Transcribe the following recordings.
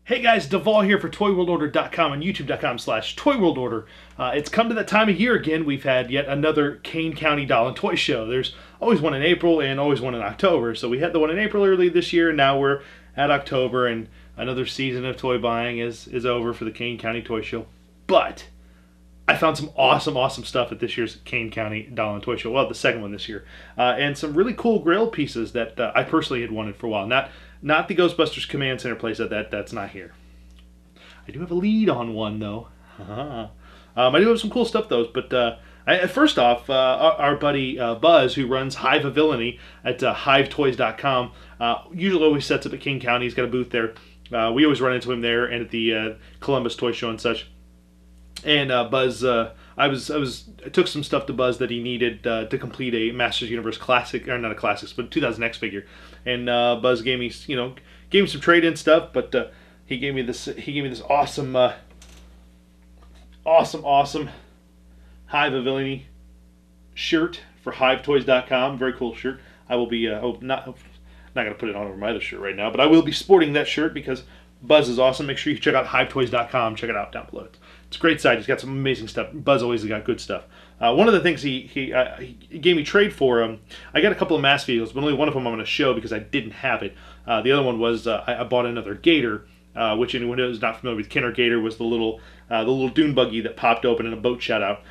Hey guys, Devall here for ToyWorldOrder.com and YouTube.com/ToyWorldOrder. It's come to that time of year again. We've had yet another Kane County Doll and Toy Show. There's always one in April and always one in October. So we had the one in April early this year, and now we're at October, and another season of toy buying is over for the Kane County Toy Show. But I found some awesome stuff at this year's Kane County Doll and Toy Show. Well, the second one this year. And some really cool Grail pieces that I personally had wanted for a while. Not the Ghostbusters Command Center playset. That's not here. I do have a lead on one, though. I do have some cool stuff, though. But first off, our buddy Buzz, who runs Hive of Villainy at HiveToys.com, usually always sets up at King County. He's got a booth there. We always run into him there and at the Columbus Toy Show and such. And Buzz, I took some stuff to Buzz that he needed to complete a Masters Universe Classic, or not a Classics, but 2000X figure. And Buzz gave me, gave me some trade-in stuff, but he gave me this awesome Hive of Villainy shirt for HiveToys.com. Very cool shirt. I will be not going to put it on over my other shirt right now, but I will be sporting that shirt because Buzz is awesome. Make sure you check out HiveToys.com. Check it out down below. It's a great site. He's got some amazing stuff. Buzz always has got good stuff. One of the things he gave me trade for, I got a couple of M.A.S.K vehicles, but only one of them I'm going to show because I didn't have it. The other one was I bought another Gator, which anyone who's not familiar with Kenner Gator was the little dune buggy that popped open and a boat shot out.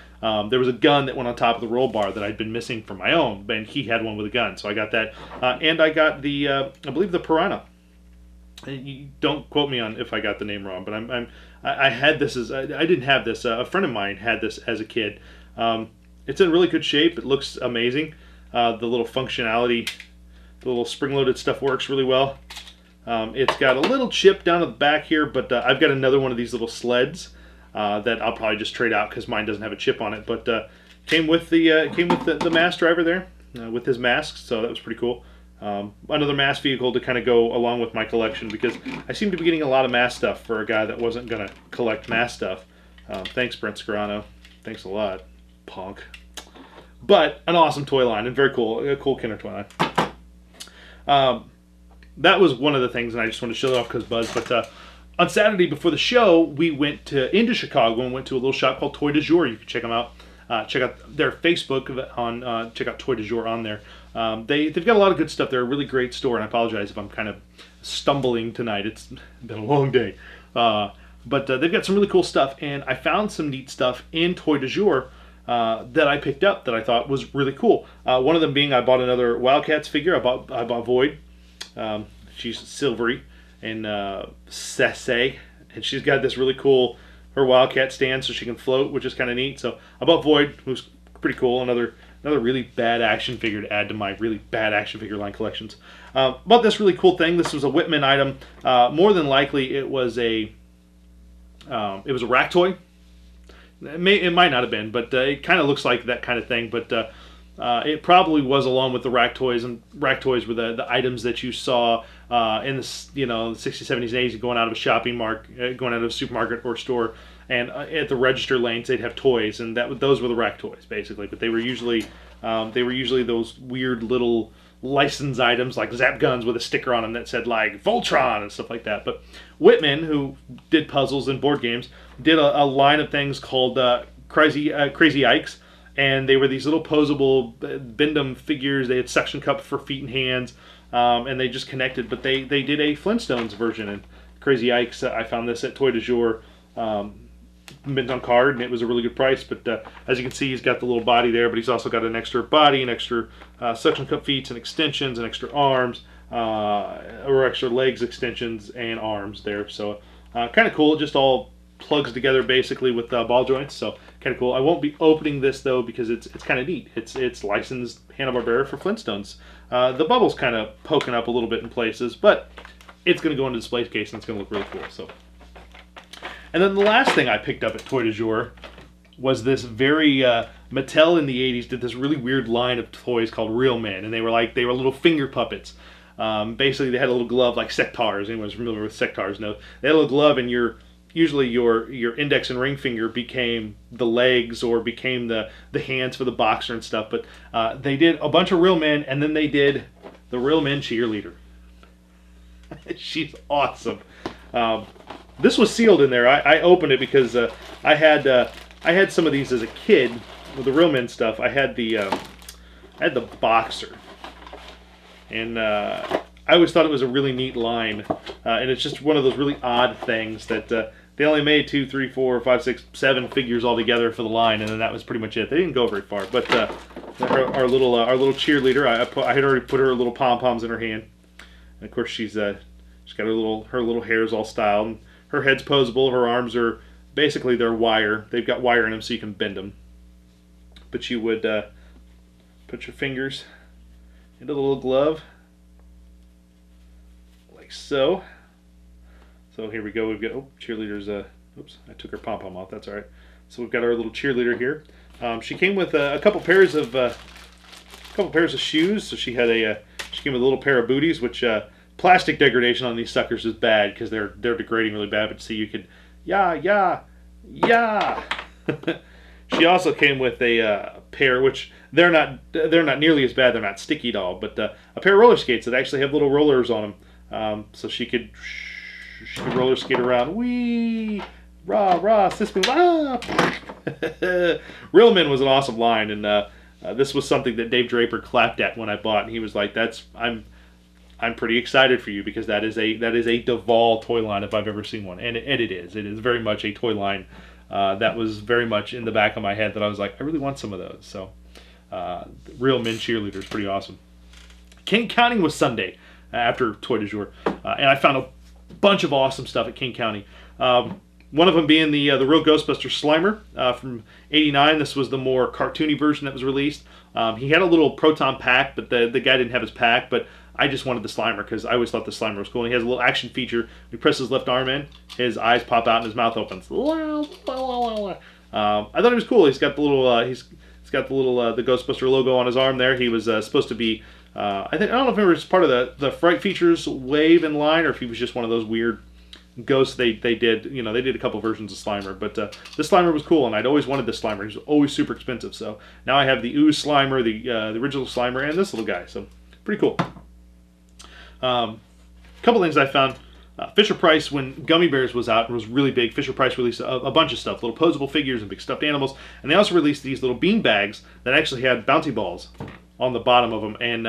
There was a gun that went on top of the roll bar that I'd been missing from my own, and he had one with a gun, so I got that. And I got the, I believe the Piranha. You don't quote me on if I got the name wrong, but I had this as I didn't have this. A friend of mine had this as a kid. It's in really good shape. It looks amazing. The little functionality, the little spring-loaded stuff works really well. It's got a little chip down at the back here, but I've got another one of these little sleds that I'll probably just trade out because mine doesn't have a chip on it. But came with the M.A.S.K driver there with his mask, so that was pretty cool. Another M.A.S.K vehicle to kind of go along with my collection because I seem to be getting a lot of M.A.S.K stuff for a guy that wasn't going to collect M.A.S.K stuff. Thanks, Brent Scarano. Thanks a lot, punk. But an awesome toy line and very cool, a cool Kenner toy line. That was one of the things, and I just wanted to show it off because Buzz. But on Saturday before the show, we went into Chicago and went to a little shop called Toy Dejour. You can check them out. Check out their Facebook on. Check out Toy Dejour on there. They've got a lot of good stuff. They're a really great store, and I apologize if I'm kind of stumbling tonight. It's been a long day. But they've got some really cool stuff, and I found some neat stuff in Toy Dejour that I picked up that I thought was really cool. One of them being I bought another Wildcats figure. I bought Void. She's silvery and Sassy, and she's got this really cool her Wildcat stand so she can float, which is kind of neat. So I bought Void, who's pretty cool. Another really bad action figure to add to my really bad action figure line collections. Bought this really cool thing. This was a Whitman item. More than likely, it was a rack toy. It might not have been, but it kind of looks like that kind of thing. But it probably was along with the rack toys, and rack toys were the items that you saw in the the 60s, 70s, and 80s, going out of a going out of a supermarket or store. And at the register lanes, they'd have toys, and those were the rack toys, basically. But they were usually those weird little license items like zap guns with a sticker on them that said like Voltron and stuff like that. But Whitman, who did puzzles and board games, did a line of things called Crazy Ikes, and they were these little posable Bendham figures. They had suction cups for feet and hands, and they just connected. But they did a Flintstones version, and Crazy Ikes. I found this at Toy Dejour. Mint on card, and it was a really good price. But as you can see, he's got the little body there, but he's also got an extra body, an extra suction cup feet and extensions, and extra arms, or extra legs, extensions, and arms there. So kind of cool. It just all plugs together basically with ball joints. So kind of cool. I won't be opening this though because it's kind of neat. It's licensed Hanna-Barbera for Flintstones. The bubble's kind of poking up a little bit in places, but it's going to go into the display case and it's going to look really cool. So. And then the last thing I picked up at Toy Dejour was this very Mattel in the 80s did this really weird line of toys called Real Men, and they were little finger puppets. Basically, they had a little glove like sectars. Anyone's familiar with sectars knows. They had a little glove, and usually your index and ring finger became the legs or became the hands for the boxer and stuff. But they did a bunch of Real Men, and then they did the Real Men cheerleader. She's awesome. This was sealed in there. I opened it because I had some of these as a kid with the Real Men stuff. I had the Boxer, and I always thought it was a really neat line, and it's just one of those really odd things that they only made 2, 3, 4, 5, 6, 7 figures altogether for the line, and then that was pretty much it. They didn't go very far, but our little cheerleader, I had already put her little pom poms in her hand, and of course she's got her little hairs all styled. And her head's posable. Her arms are basically they're wire. They've got wire in them so you can bend them. But you would put your fingers into the little glove like so. So here we go. We've got cheerleaders. Oops, I took her pom pom off. That's all right. So we've got our little cheerleader here. She came with a couple pairs of shoes. So she came with a little pair of booties, which plastic degradation on these suckers is bad because they're degrading really bad. But see, you could yeah. She also came with a pair, which they're not nearly as bad. They're not sticky at all, but a pair of roller skates that actually have little rollers on them, so she could roller skate around. Wee, rah, sister, rah. Real Men was an awesome line, and this was something that Dave Draper clapped at when I bought, and he was like, I'm pretty excited for you because that is a Devall toy line if I've ever seen one, and it is very much a toy line that was very much in the back of my head that I was like, I really want some of those. So Real Men cheerleader is pretty awesome. Kane County was Sunday after Toy Dejour, and I found a bunch of awesome stuff at King County. One of them being the Real Ghostbusters Slimer from '89. This was the more cartoony version that was released. He had a little proton pack, but the guy didn't have his pack. But I just wanted the Slimer because I always thought the Slimer was cool. And he has a little action feature. When he presses his left arm in, his eyes pop out and his mouth opens. I thought it was cool. He's got the little the Ghostbuster logo on his arm there. He was supposed to be. I don't know if it was part of the Fright Features wave in line, or if he was just one of those weird ghosts they did. They did a couple versions of Slimer, but this Slimer was cool, and I'd always wanted this Slimer. He was always super expensive, so now I have the Ooze Slimer, the original Slimer, and this little guy. So pretty cool. A couple things I found. Fisher Price, when Gummy Bears was out and was really big, Fisher Price released a bunch of stuff, little posable figures and big stuffed animals, and they also released these little bean bags that actually had bouncy balls on the bottom of them. And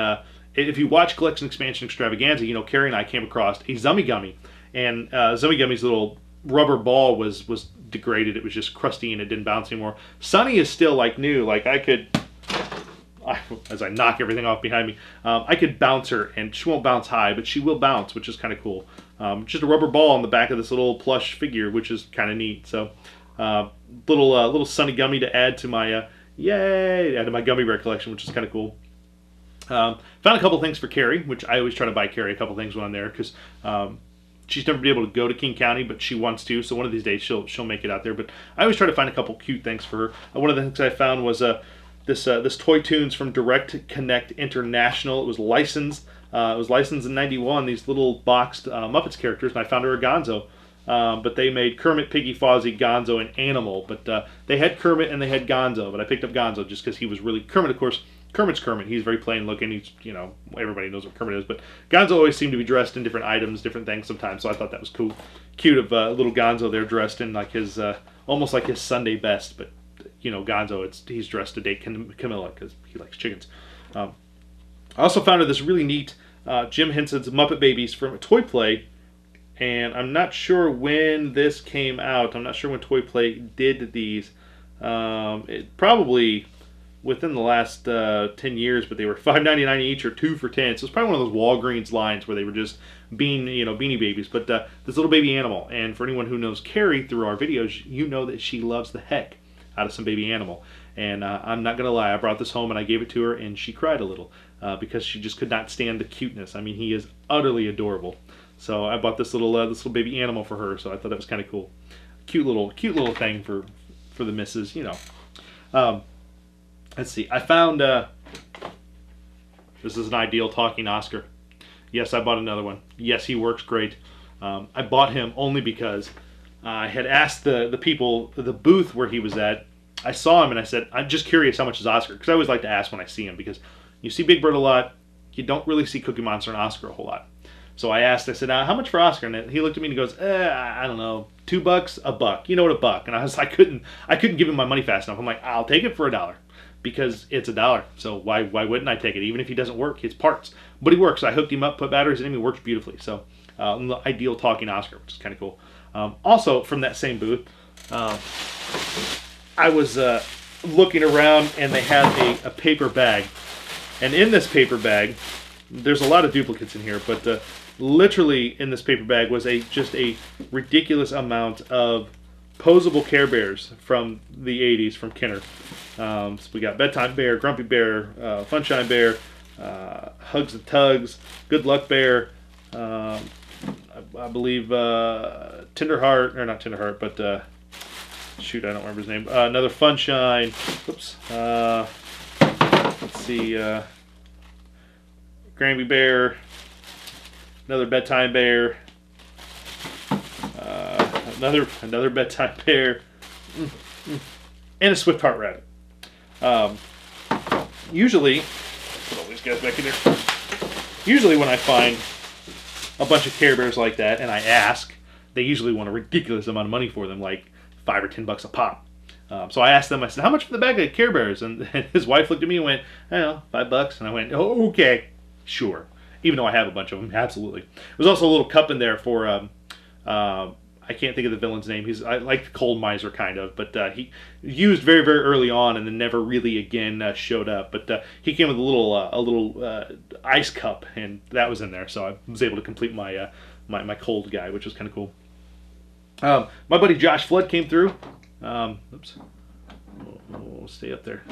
if you watch Collection Expansion Extravaganza, Carrie and I came across a Zummy Gummy, and Zummy Gummy's little rubber ball was degraded. It was just crusty and it didn't bounce anymore. Sunny is still like new. Like as I knock everything off behind me, I could bounce her, and she won't bounce high, but she will bounce, which is kind of cool. Just a rubber ball on the back of this little plush figure, which is kind of neat. So, little Sunny Gummy to add to my my Gummy Bear collection, which is kind of cool. Found a couple things for Carrie, which I always try to buy Carrie a couple things when I'm there because she's never been able to go to King County, but she wants to. So one of these days she'll make it out there. But I always try to find a couple cute things for her. One of the things I found was this Toy Tunes from Direct Connect International. It was licensed. It was licensed in '91. These little boxed Muppets characters, and I found her a Gonzo. But they made Kermit, Piggy, Fozzie, Gonzo, and Animal. But they had Kermit and they had Gonzo. But I picked up Gonzo just because he was really Kermit. Of course, Kermit's Kermit. He's very plain looking. He's everybody knows what Kermit is. But Gonzo always seemed to be dressed in different items, different things sometimes. So I thought that was cool, cute of little Gonzo there dressed in like his almost like his Sunday best. But Gonzo, he's dressed to date Camilla because he likes chickens. I also found this really neat Jim Henson's Muppet Babies from Toy Play, and I'm not sure when this came out. I'm not sure when Toy Play did these. It probably within the last 10 years, but they were $5.99 each or 2 for $10. So it's probably one of those Walgreens lines where they were just Beanie Babies. But this little baby animal, and for anyone who knows Carrie through our videos, you know that she loves the heck out of some baby animal. And I'm not gonna lie, I brought this home and I gave it to her, and she cried a little because she just could not stand the cuteness. I mean, he is utterly adorable. So I bought this little baby animal for her. So I thought that was kind of cool, cute little thing for the missus, Let's see. I found this is an ideal talking Oscar. Yes, I bought another one. Yes, he works great. I bought him only because I had asked the people, the booth where he was at. I saw him and I said, I'm just curious how much is Oscar, because I always like to ask when I see him, because you see Big Bird a lot, you don't really see Cookie Monster and Oscar a whole lot. So I asked, I said, how much for Oscar? And he looked at me and he goes, I don't know, $2, $1. You know what, $1? And I couldn't give him my money fast enough. I'm like, I'll take it for $1 because it's $1. So why wouldn't I take it? Even if he doesn't work, his parts. But he works. I hooked him up, put batteries in him, he works beautifully. So the ideal talking Oscar, which is kind of cool. Also from that same booth, I was looking around and they had a paper bag. And in this paper bag, there's a lot of duplicates in here, but literally in this paper bag was just a ridiculous amount of posable Care Bears from the 80s from Kenner. So we got Bedtime Bear, Grumpy Bear, Funshine Bear, Hugs and Tugs, Good Luck Bear, I believe Tenderheart, or not Tenderheart, but shoot, I don't remember his name. Another Funshine. Oops. Let's see. Granby Bear. Another Bedtime Bear. Another Bedtime Bear. And a Swift Heart Rabbit. Usually, put all these guys back in there. Usually when I find a bunch of Care Bears like that and I ask, they usually want a ridiculous amount of money for them, like $5 or $10 a pop. So I asked them, I said, how much for the bag of Care Bears? And his wife looked at me and went, I don't know, $5. And I went, oh, okay, sure. Even though I have a bunch of them, absolutely. There's also a little cup in there for, I can't think of the villain's name. I like the Cold Miser kind of, but he used very, very early on and then never really again showed up. But he came with a little ice cup, and that was in there. So I was able to complete my my cold guy, which was kind of cool. My buddy Josh Flood came through. Oops. Oh, stay up there.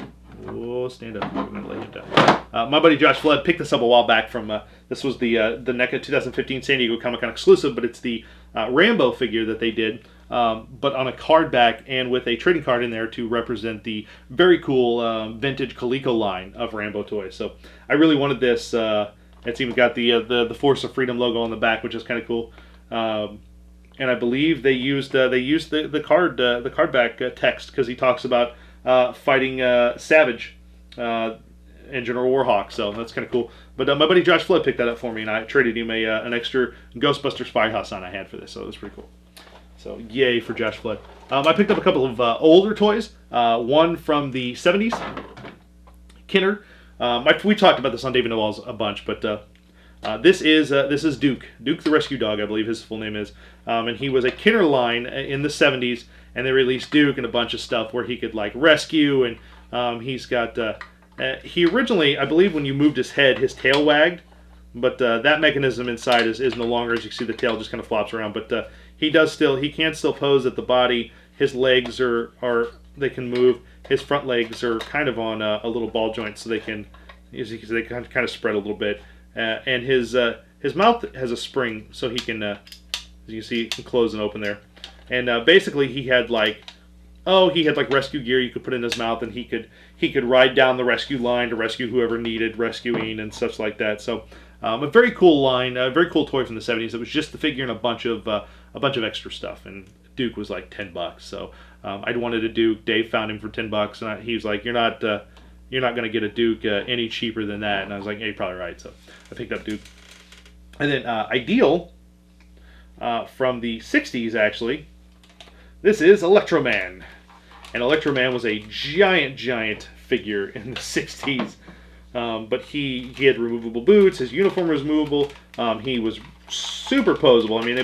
Oh, stand up. I'm going to lay him down. My buddy Josh Flood picked this up a while back from, this was the NECA 2015 San Diego Comic-Con exclusive, but it's the Rambo figure that they did, but on a card back and with a trading card in there to represent the very cool vintage Coleco line of Rambo toys. So I really wanted this. It's even got the Force of Freedom logo on the back, which is kind of cool. And I believe they used the card back text because he talks about fighting Savage and General Warhawk, so that's kind of cool. But my buddy Josh Flood picked that up for me, and I traded him an extra Ghostbusters Firehouse sign I had for this, so it was pretty cool. So yay for Josh Flood. I picked up a couple of older toys. One from the 70s, Kenner. We talked about this on David Novell's a bunch, but this is Duke the Rescue Dog, I believe his full name is, and he was a Kenner line in the 70s, and they released Duke and a bunch of stuff where he could like rescue, and he's got he originally, I believe, when you moved his head, his tail wagged, but that mechanism inside is no longer. As you can see, the tail just kind of flops around, but he can still pose at the body. His legs they can move. His front legs are kind of on a little ball joint, so they can kind of spread a little bit. And his mouth has a spring, so he can, as you can see, he can close and open there. And basically, he had like rescue gear you could put in his mouth, and he could ride down the rescue line to rescue whoever needed rescuing and such like that. So a very cool line, a very cool toy from the 70s. It was just the figure and a bunch of extra stuff, and Duke was like $10. So I wanted a Duke. Dave found him for $10, and he was like, "You're not going to get a Duke any cheaper than that." And I was like, "Yeah, you're probably right." So I picked up Duke. And then Ideal from the 60s, actually. This is Electro-Man. And Electro-Man was a giant figure in the 60s. But he had removable boots. His uniform was movable. He was super posable. I mean,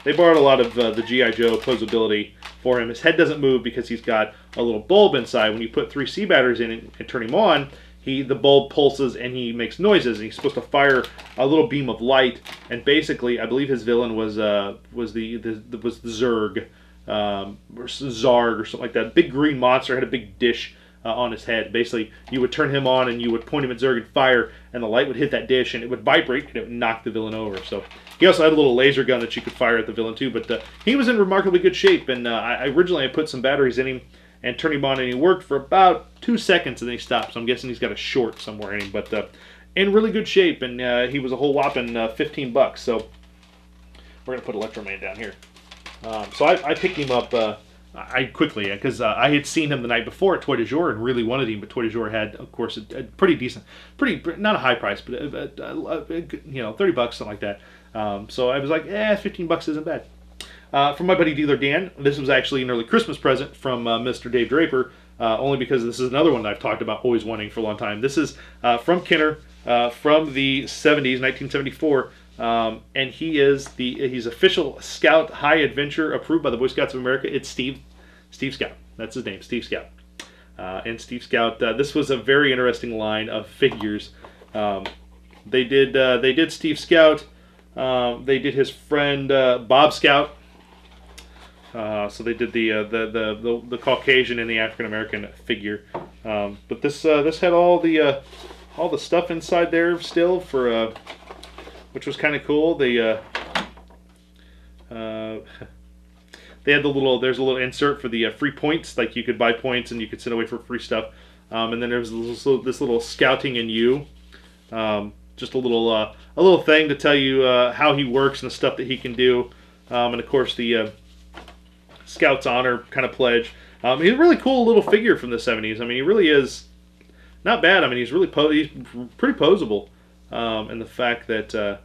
they borrowed a lot of the G.I. Joe posability for him. His head doesn't move because he's got a little bulb inside. When you put 3 C batteries in it and turn him on, the bulb pulses and he makes noises. And he's supposed to fire a little beam of light. And basically, I believe his villain was the Zurg, or Zarg or something like that. Big green monster, had a big dish on his head. Basically, you would turn him on and you would point him at Zurg and fire, and the light would hit that dish and it would vibrate and it would knock the villain over. So he also had a little laser gun that you could fire at the villain too. But he was in remarkably good shape, and I originally put some batteries in him and turned him on, and he worked for about 2 seconds and then he stopped. So I'm guessing he's got a short somewhere in him, but in really good shape, and he was a whole whopping $15. So we're gonna put Electro-Man down here. So I picked him up I quickly, because I had seen him the night before at Toy Dejour and really wanted him, but Toy Dejour had, of course, a pretty decent, not a high price, but $30, something like that. So I was like, $15 isn't bad. From my buddy dealer Dan, this was actually an early Christmas present from Mr. Dave Draper, only because this is another one that I've talked about always wanting for a long time. This is from Kenner, from the 70s, 1974. And he's official Scout High Adventure approved by the Boy Scouts of America. It's Steve Scout. That's his name, Steve Scout. And Steve Scout. This was a very interesting line of figures. They did Steve Scout. They did his friend Bob Scout. So they did the Caucasian and the African American figure. But this had all the stuff inside there still for. Which was kind of cool. They had there's a little insert for the free points, like you could buy points and you could send away for free stuff. And then there's this little scouting in you, just a little thing to tell you how he works and the stuff that he can do. And of course the Scout's Honor kind of pledge. He's a really cool little figure from the 70s. I mean, he really is not bad. I mean, he's really he's pretty posable. And the fact that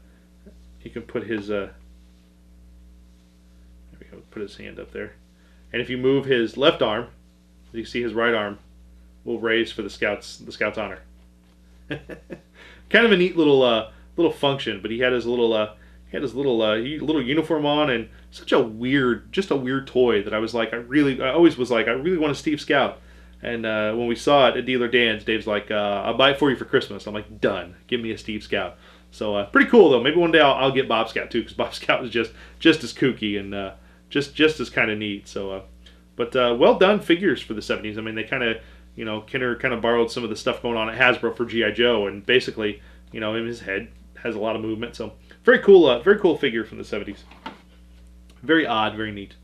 he can put his there we go, put his hand up there, and if you move his left arm, you see his right arm will raise for the Scouts Honor. Kind of a neat little function, but he had his little uniform on, and such a weird toy that I always was like, I really want a Steve Scout. And when we saw it at Dealer Dan's, Dave's like, I'll buy it for you for Christmas. I'm like, done. Give me a Steve Scout. So pretty cool, though. Maybe one day I'll get Bob Scout, too, because Bob Scout was just as kooky and just as kind of neat. So, but well done figures for the 70s. I mean, they kind of, Kenner kind of borrowed some of the stuff going on at Hasbro for G.I. Joe, and basically, in his head has a lot of movement. So very cool figure from the 70s. Very odd, very neat.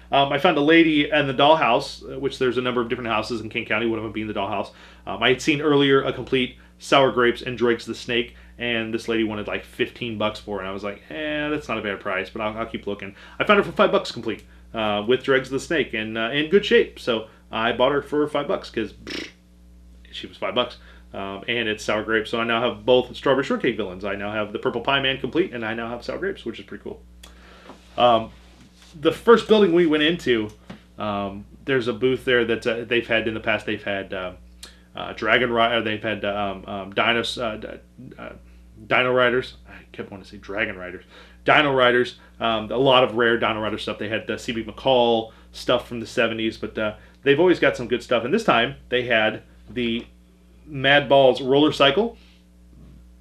I found a lady in the dollhouse, which there's a number of different houses in King County, one of them being the dollhouse. I had seen earlier a complete Sour Grapes and Drake's the Snake, and this lady wanted like $15 for it, and I was like, that's not a bad price, but I'll keep looking. I found her for $5 complete, with Dregs the Snake, and in good shape, so I bought her for $5, because she was $5. And it's Sour Grapes, so I now have both Strawberry Shortcake villains. I now have the Purple Pie Man complete, and I now have Sour Grapes, which is pretty cool. The first building we went into, there's a booth there that they've had in the past. They've had Dragon Rider. They've had Dino Riders. I kept wanting to say Dragon Riders. Dino Riders. A lot of rare Dino Rider stuff. They had C.B. McCall stuff from the 70s, but they've always got some good stuff. And this time they had the Mad Balls roller cycle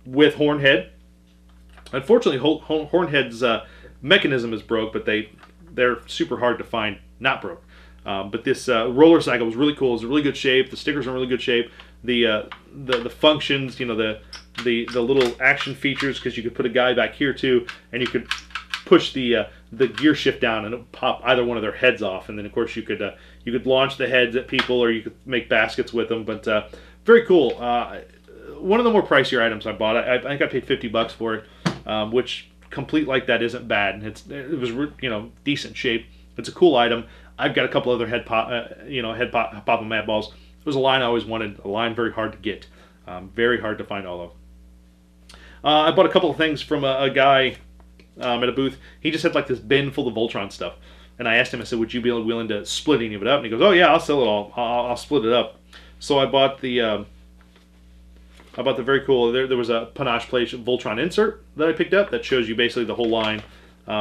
with Hornhead. Unfortunately, Hornhead's mechanism is broke, but they're super hard to find not broke. But this roller cycle was really cool. It was in really good shape. The stickers are in really good shape. The functions, the little action features, because you could put a guy back here too, and you could push the gear shift down and it would pop either one of their heads off. And then of course you could launch the heads at people, or you could make baskets with them. But very cool. One of the more pricier items I bought. I think I paid $50 for it, which complete like that isn't bad. It was decent shape. It's a cool item. I've got a couple other head pop of Mad Balls. It was a line I always wanted. A line very hard to get, very hard to find all of. I bought a couple of things from a guy at a booth. He just had like this bin full of Voltron stuff, and I asked him. I said, "Would you be willing to split any of it up?" And he goes, "Oh yeah, I'll sell it all. I'll split it up." So I bought the very cool. There was a Panache Place Voltron insert that I picked up that shows you basically the whole line.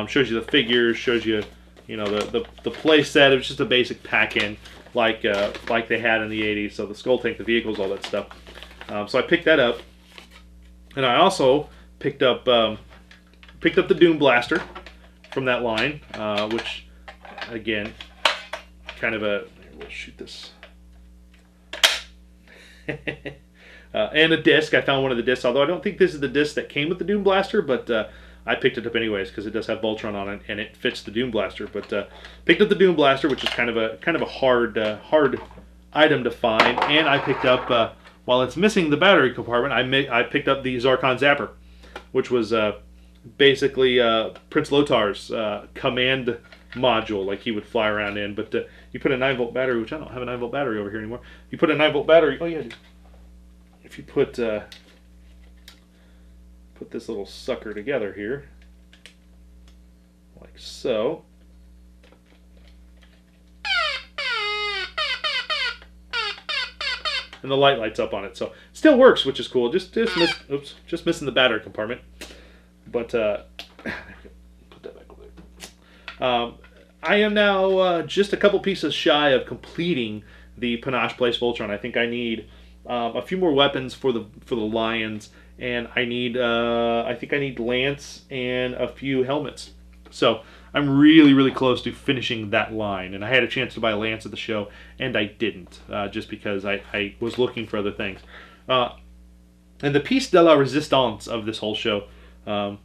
Shows you the figures. Shows you the play set. It was just a basic pack-in like they had in the 80s. So the skull tank, the vehicles, all that stuff. So I picked that up, and I also picked up the Doom Blaster from that line, which again, kind of we'll shoot this. And a disc. I found one of the discs, although I don't think this is the disc that came with the Doom Blaster, but I picked it up anyways because it does have Voltron on it and it fits the Doom Blaster. But picked up the Doom Blaster, which is kind of a hard item to find, and I picked up while it's missing the battery compartment, I picked up the Zarkon Zapper, which was basically Prince Lotar's command module like he would fly around in. But you put a 9-volt battery, which I don't have a 9-volt battery over here anymore. You put a 9-volt battery. Oh yeah, if you put this little sucker together here, like so. And the light lights up on it, so it still works, which is cool. Just missing the battery compartment. But put that back over there. I am now just a couple pieces shy of completing the Panache Place Voltron. I think I need a few more weapons for the Lions, and I think I need Lance and a few helmets. So I'm really close to finishing that line, and I had a chance to buy Lance at the show, and I didn't, just because I was looking for other things. And the piece de la resistance of this whole show, saw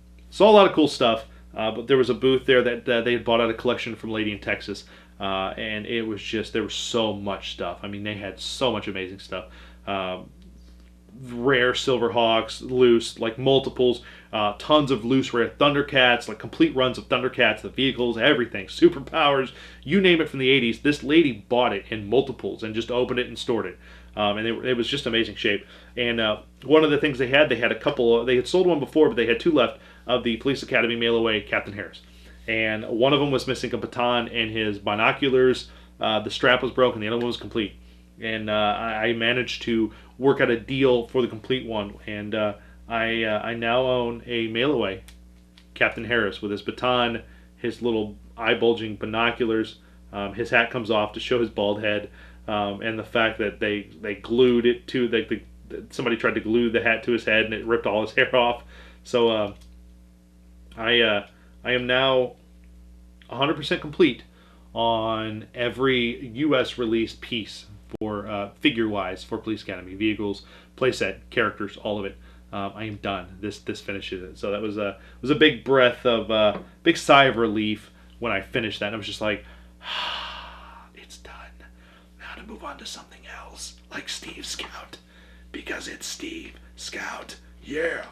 a lot of cool stuff, but there was a booth there that they had bought out a collection from Lady in Texas, and it was just, there was so much stuff. I mean, they had so much amazing stuff. Rare Silverhawks, loose, like multiples, tons of loose rare Thundercats, like complete runs of Thundercats, the vehicles, everything, superpowers, you name it from the 80s. This lady bought it in multiples and just opened it and stored it. And it was just amazing shape. And one of the things they had a couple, they had sold one before, but they had 2 left of the Police Academy mail-away Captain Harris. And one of them was missing a baton and his binoculars. The strap was broken, the other one was complete. And I managed to work out a deal for the complete one, and I now own a mail-away Captain Harris with his baton, his little eye-bulging binoculars. His hat comes off to show his bald head, and the fact that they glued it to somebody tried to glue the hat to his head and it ripped all his hair off. So I am now 100% complete on every U.S. released piece for figure-wise for Police Academy, vehicles, playset, characters, all of it. I am done. This finishes it. So that was a big breath of big sigh of relief when I finished that. And I was just like, it's done. Now to move on to something else, like Steve Scout, because it's Steve Scout. Yeah.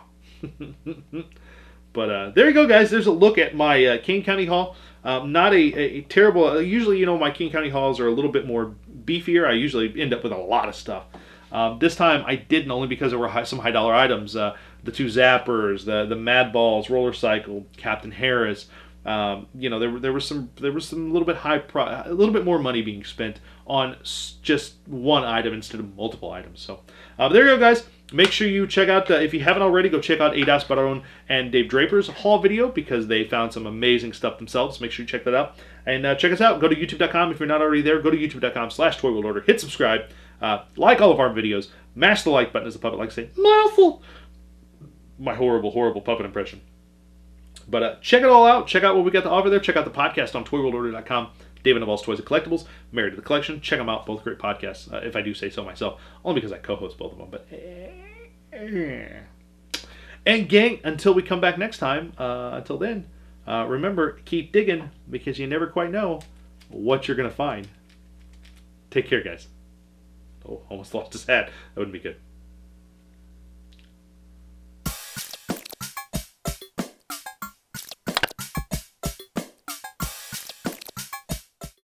But there you go, guys. There's a look at my Kane County haul. Not a terrible. Usually, my Kane County hauls are a little bit more beefier. I usually end up with a lot of stuff. This time I didn't, only because there were some high dollar items. The 2 zappers, the Mad Balls, Roller Cycle, Captain Harris. There was some little bit a little bit more money being spent on just one item instead of multiple items. So there you go, guys. Make sure you check out, if you haven't already, go check out Adas Barron and Dave Draper's haul video, because they found some amazing stuff themselves. Make sure you check that out. And check us out. Go to youtube.com. If you're not already there, go to youtube.com/ToyWorldOrder. Hit subscribe. Like all of our videos. Mash the like button, as the puppet likes to say. Mouthful. My horrible puppet impression. But check it all out. Check out what we got to offer there. Check out the podcast on ToyWorldOrder.com. David Devall's Toys and Collectibles, Married to the Collection. Check them out. Both great podcasts, if I do say so myself. Only because I co-host both of them. But and gang, until we come back next time, until then, remember, keep digging, because you never quite know what you're going to find. Take care, guys. Oh, almost lost his hat. That wouldn't be good.